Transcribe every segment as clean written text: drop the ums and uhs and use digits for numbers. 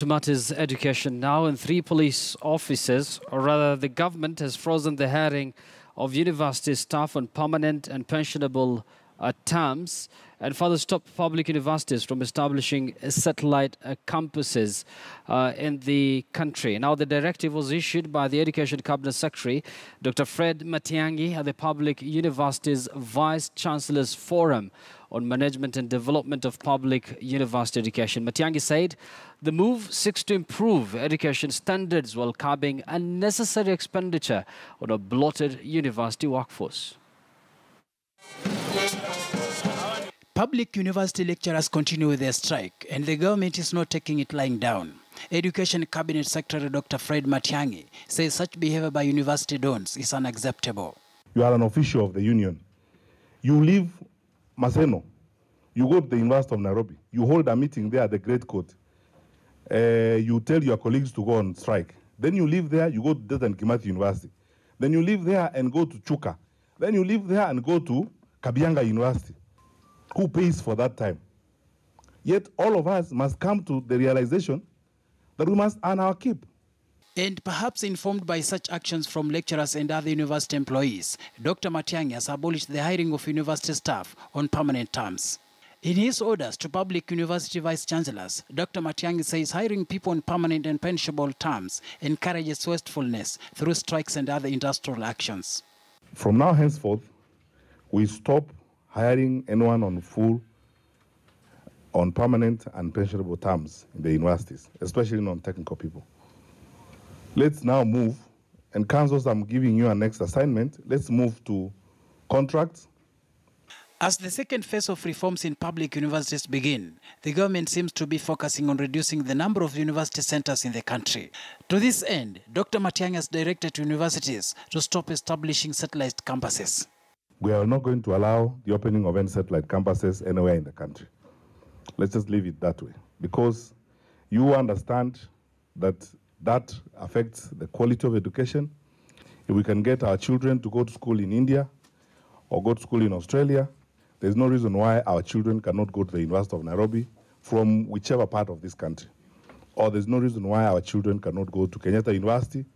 To matters education now, in 3 police offices, or rather the government has frozen the hiring of university staff on permanent and pensionable terms and further stopped public universities from establishing satellite campuses in the country. Now, the directive was issued by the Education Cabinet Secretary, Dr. Fred Matiang'i, at the Public Universities Vice Chancellors Forum on Management and Development of Public University Education. Matiang'i said the move seeks to improve education standards while curbing unnecessary expenditure on a bloated university workforce. Public university lecturers continue with their strike, and the government is not taking it lying down. Education Cabinet Secretary Dr. Fred Matiang'i says such behavior by university dons is unacceptable. You are an official of the union. You leave Maseno, you go to the University of Nairobi, you hold a meeting there at the Great Court. You tell your colleagues to go on strike. Then you leave there, you go to Dedan Kimathi University. Then you leave there and go to Chuka. Then you leave there and go to Kabianga University. Who pays for that time? Yet all of us must come to the realization that we must earn our keep. And perhaps informed by such actions from lecturers and other university employees, Dr. Matiang'i has abolished the hiring of university staff on permanent terms. In his orders to public university vice-chancellors, Dr. Matiang'i says hiring people on permanent and pensionable terms encourages wastefulness through strikes and other industrial actions. From now henceforth, we stop hiring anyone on permanent and pensionable terms in the universities, especially non-technical people. Let's now move, and councils, I'm giving you an next assignment, let's move to contracts. As the second phase of reforms in public universities begin, the government seems to be focusing on reducing the number of university centers in the country. To this end, Dr. Matiang'i has directed universities to stop establishing satellite campuses. We are not going to allow the opening of any satellite campuses anywhere in the country. Let's just leave it that way, because you understand that that affects the quality of education. If we can get our children to go to school in India or go to school in Australia, there's no reason why our children cannot go to the University of Nairobi from whichever part of this country. Or there's no reason why our children cannot go to Kenyatta University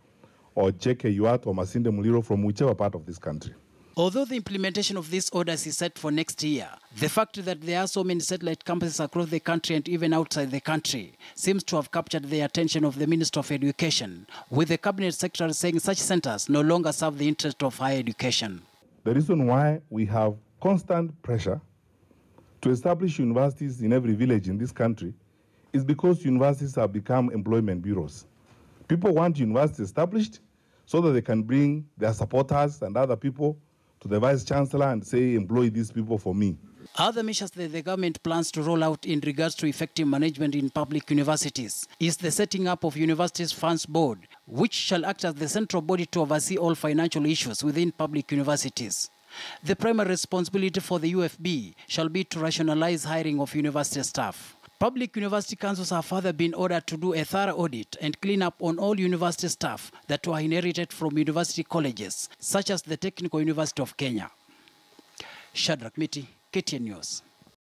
or JKUAT or Masinde Muliro from whichever part of this country. Although the implementation of these orders is set for next year, the fact that there are so many satellite campuses across the country and even outside the country seems to have captured the attention of the Minister of Education, with the Cabinet Secretary saying such centers no longer serve the interest of higher education. The reason why we have constant pressure to establish universities in every village in this country is because universities have become employment bureaus. People want universities established so that they can bring their supporters and other people to the Vice Chancellor and say, employ these people for me. Other measures that the government plans to roll out in regards to effective management in public universities is the setting up of Universities Funds Board, which shall act as the central body to oversee all financial issues within public universities. The primary responsibility for the UFB shall be to rationalize hiring of university staff. Public university councils have further been ordered to do a thorough audit and clean up on all university staff that were inherited from university colleges, such as the Technical University of Kenya. Shadrack Miti, KTN News.